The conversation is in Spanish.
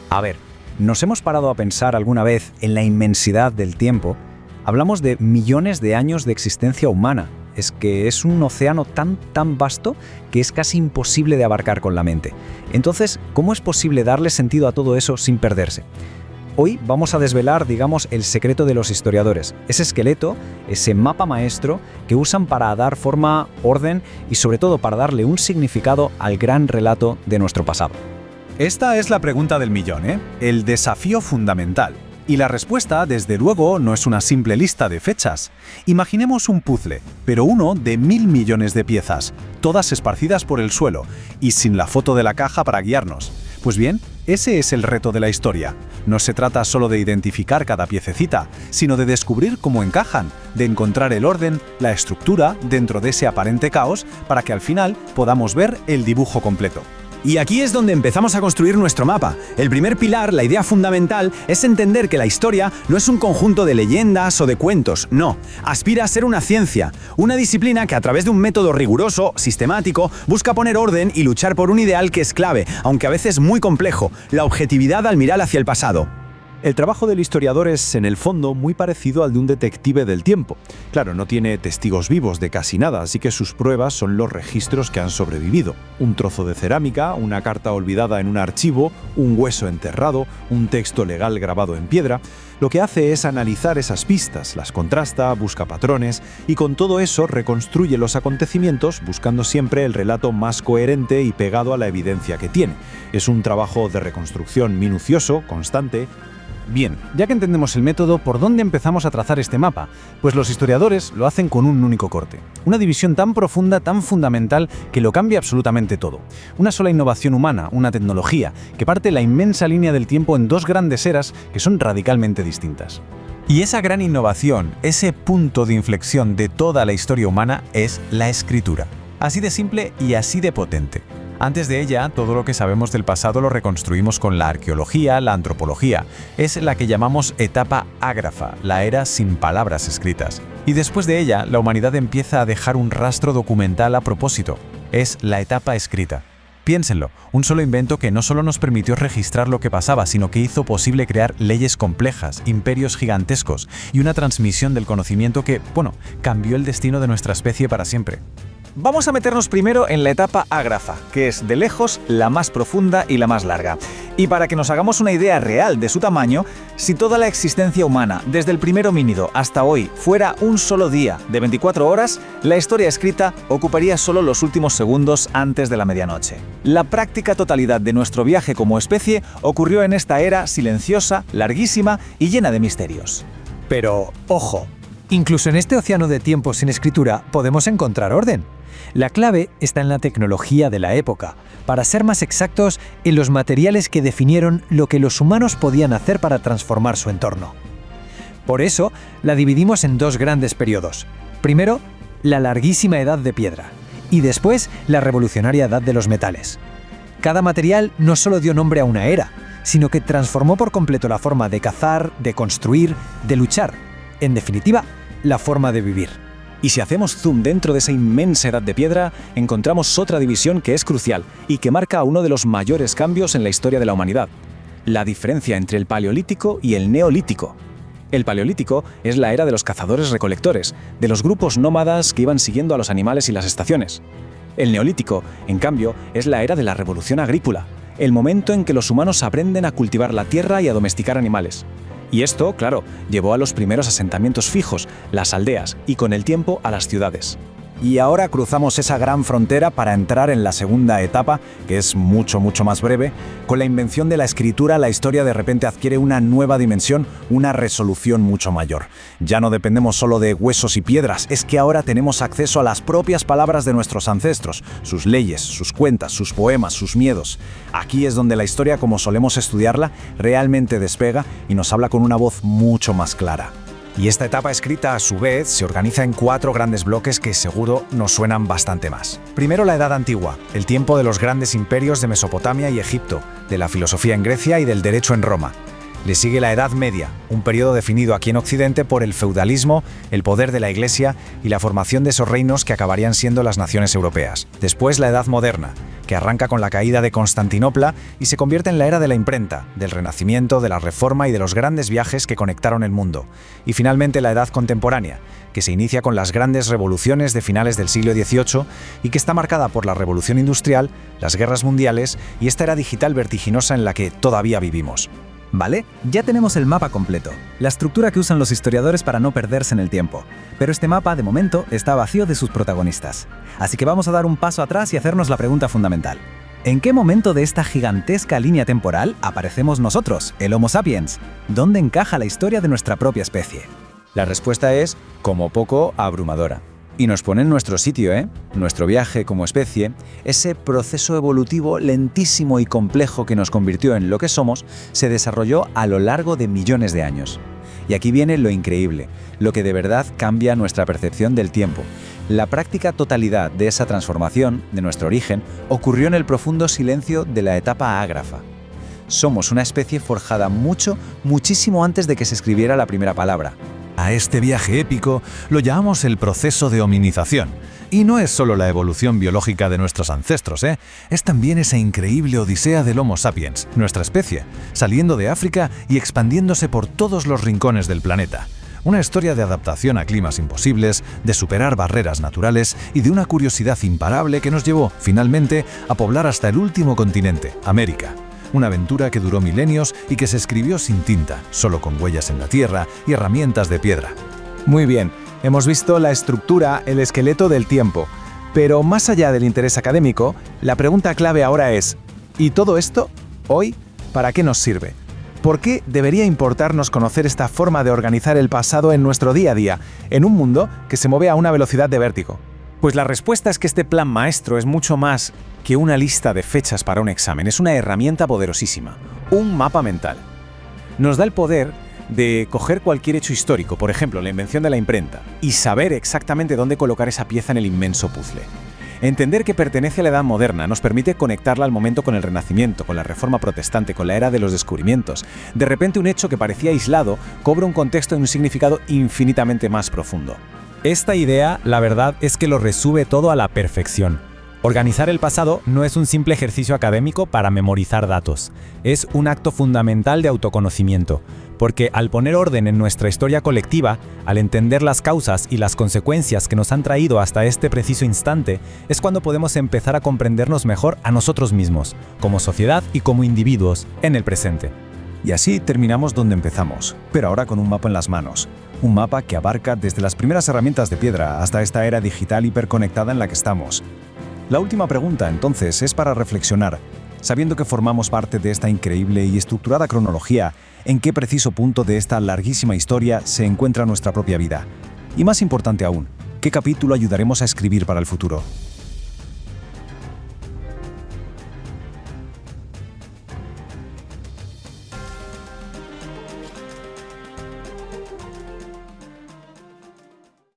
A ver, ¿nos hemos parado a pensar alguna vez en la inmensidad del tiempo? Hablamos de millones de años de existencia humana. Es que es un océano tan vasto que es casi imposible de abarcar con la mente. Entonces, ¿cómo es posible darle sentido a todo eso sin perderse? Hoy vamos a desvelar, digamos, el secreto de los historiadores, ese esqueleto, ese mapa maestro que usan para dar forma, orden y sobre todo para darle un significado al gran relato de nuestro pasado. Esta es la pregunta del millón, ¿eh? El desafío fundamental. Y la respuesta, desde luego, no es una simple lista de fechas. Imaginemos un puzzle, pero uno de 1.000 millones de piezas, todas esparcidas por el suelo, y sin la foto de la caja para guiarnos. Pues bien, ese es el reto de la historia. No se trata solo de identificar cada piececita, sino de descubrir cómo encajan, de encontrar el orden, la estructura dentro de ese aparente caos, para que al final podamos ver el dibujo completo. Y aquí es donde empezamos a construir nuestro mapa. El primer pilar, la idea fundamental, es entender que la historia no es un conjunto de leyendas o de cuentos, no. Aspira a ser una ciencia, una disciplina que a través de un método riguroso, sistemático, busca poner orden y luchar por un ideal que es clave, aunque a veces muy complejo, la objetividad al mirar hacia el pasado. El trabajo del historiador es, en el fondo, muy parecido al de un detective del tiempo. Claro, no tiene testigos vivos de casi nada, así que sus pruebas son los registros que han sobrevivido. Un trozo de cerámica, una carta olvidada en un archivo, un hueso enterrado, un texto legal grabado en piedra. Lo que hace es analizar esas pistas, las contrasta, busca patrones y con todo eso reconstruye los acontecimientos buscando siempre el relato más coherente y pegado a la evidencia que tiene. Es un trabajo de reconstrucción minucioso, constante. Bien, ya que entendemos el método, ¿por dónde empezamos a trazar este mapa? Pues los historiadores lo hacen con un único corte. Una división tan profunda, tan fundamental, que lo cambia absolutamente todo. Una sola innovación humana, una tecnología, que parte la inmensa línea del tiempo en dos grandes eras que son radicalmente distintas. Y esa gran innovación, ese punto de inflexión de toda la historia humana es la escritura. Así de simple y así de potente. Antes de ella, todo lo que sabemos del pasado lo reconstruimos con la arqueología, la antropología. Es la que llamamos etapa ágrafa, la era sin palabras escritas. Y después de ella, la humanidad empieza a dejar un rastro documental a propósito. Es la etapa escrita. Piénsenlo, un solo invento que no solo nos permitió registrar lo que pasaba, sino que hizo posible crear leyes complejas, imperios gigantescos y una transmisión del conocimiento que, cambió el destino de nuestra especie para siempre. Vamos a meternos primero en la etapa ágrafa, que es de lejos la más profunda y la más larga. Y para que nos hagamos una idea real de su tamaño, si toda la existencia humana, desde el primer homínido hasta hoy, fuera un solo día de 24 horas, la historia escrita ocuparía solo los últimos segundos antes de la medianoche. La práctica totalidad de nuestro viaje como especie ocurrió en esta era silenciosa, larguísima y llena de misterios. Pero, ojo, incluso en este océano de tiempo sin escritura podemos encontrar orden. La clave está en la tecnología de la época, para ser más exactos, en los materiales que definieron lo que los humanos podían hacer para transformar su entorno. Por eso, la dividimos en dos grandes periodos. Primero, la larguísima edad de piedra, y después, la revolucionaria edad de los metales. Cada material no solo dio nombre a una era, sino que transformó por completo la forma de cazar, de construir, de luchar. En definitiva, la forma de vivir. Y si hacemos zoom dentro de esa inmensa edad de piedra, encontramos otra división que es crucial y que marca uno de los mayores cambios en la historia de la humanidad: la diferencia entre el Paleolítico y el Neolítico. El Paleolítico es la era de los cazadores-recolectores, de los grupos nómadas que iban siguiendo a los animales y las estaciones. El Neolítico, en cambio, es la era de la revolución agrícola, el momento en que los humanos aprenden a cultivar la tierra y a domesticar animales. Y esto, claro, llevó a los primeros asentamientos fijos, las aldeas, y con el tiempo a las ciudades. Y ahora cruzamos esa gran frontera para entrar en la segunda etapa, que es mucho más breve. Con la invención de la escritura, la historia de repente adquiere una nueva dimensión, una resolución mucho mayor. Ya no dependemos solo de huesos y piedras, es que ahora tenemos acceso a las propias palabras de nuestros ancestros, sus leyes, sus cuentas, sus poemas, sus miedos. Aquí es donde la historia, como solemos estudiarla, realmente despega y nos habla con una voz mucho más clara. Y esta etapa escrita, a su vez, se organiza en 4 grandes bloques que seguro nos suenan bastante más. Primero, la Edad Antigua, el tiempo de los grandes imperios de Mesopotamia y Egipto, de la filosofía en Grecia y del derecho en Roma. Le sigue la Edad Media, un periodo definido aquí en Occidente por el feudalismo, el poder de la Iglesia y la formación de esos reinos que acabarían siendo las naciones europeas. Después la Edad Moderna, que arranca con la caída de Constantinopla y se convierte en la era de la imprenta, del Renacimiento, de la Reforma y de los grandes viajes que conectaron el mundo. Y finalmente la Edad Contemporánea, que se inicia con las grandes revoluciones de finales del siglo XVIII y que está marcada por la Revolución Industrial, las guerras mundiales y esta era digital vertiginosa en la que todavía vivimos. Vale, ya tenemos el mapa completo, la estructura que usan los historiadores para no perderse en el tiempo. Pero este mapa, de momento, está vacío de sus protagonistas. Así que vamos a dar un paso atrás y hacernos la pregunta fundamental. ¿En qué momento de esta gigantesca línea temporal aparecemos nosotros, el Homo sapiens? ¿Dónde encaja la historia de nuestra propia especie? La respuesta es, como poco, abrumadora. Y nos pone en nuestro sitio, Nuestro viaje como especie, ese proceso evolutivo lentísimo y complejo que nos convirtió en lo que somos, se desarrolló a lo largo de millones de años. Y aquí viene lo increíble, lo que de verdad cambia nuestra percepción del tiempo. La práctica totalidad de esa transformación, de nuestro origen, ocurrió en el profundo silencio de la etapa ágrafa. Somos una especie forjada muchísimo antes de que se escribiera la primera palabra. A este viaje épico lo llamamos el proceso de hominización. Y no es solo la evolución biológica de nuestros ancestros, es también esa increíble odisea del Homo sapiens, nuestra especie, saliendo de África y expandiéndose por todos los rincones del planeta. Una historia de adaptación a climas imposibles, de superar barreras naturales y de una curiosidad imparable que nos llevó, finalmente, a poblar hasta el último continente, América. Una aventura que duró milenios y que se escribió sin tinta, solo con huellas en la tierra y herramientas de piedra. Muy bien, hemos visto la estructura, el esqueleto del tiempo. Pero más allá del interés académico, la pregunta clave ahora es, ¿y todo esto, hoy, para qué nos sirve? ¿Por qué debería importarnos conocer esta forma de organizar el pasado en nuestro día a día, en un mundo que se mueve a una velocidad de vértigo? Pues la respuesta es que este plan maestro es mucho más que una lista de fechas para un examen, es una herramienta poderosísima, un mapa mental. Nos da el poder de coger cualquier hecho histórico, por ejemplo, la invención de la imprenta, y saber exactamente dónde colocar esa pieza en el inmenso puzzle. Entender que pertenece a la Edad Moderna nos permite conectarla al momento con el Renacimiento, con la Reforma Protestante, con la era de los descubrimientos. De repente un hecho que parecía aislado cobra un contexto y un significado infinitamente más profundo. Esta idea, la verdad, es que lo resume todo a la perfección. Organizar el pasado no es un simple ejercicio académico para memorizar datos. Es un acto fundamental de autoconocimiento, porque al poner orden en nuestra historia colectiva, al entender las causas y las consecuencias que nos han traído hasta este preciso instante, es cuando podemos empezar a comprendernos mejor a nosotros mismos, como sociedad y como individuos, en el presente. Y así terminamos donde empezamos, pero ahora con un mapa en las manos. Un mapa que abarca desde las primeras herramientas de piedra hasta esta era digital hiperconectada en la que estamos. La última pregunta, entonces, es para reflexionar, sabiendo que formamos parte de esta increíble y estructurada cronología, ¿en qué preciso punto de esta larguísima historia se encuentra nuestra propia vida? Y más importante aún, ¿qué capítulo ayudaremos a escribir para el futuro?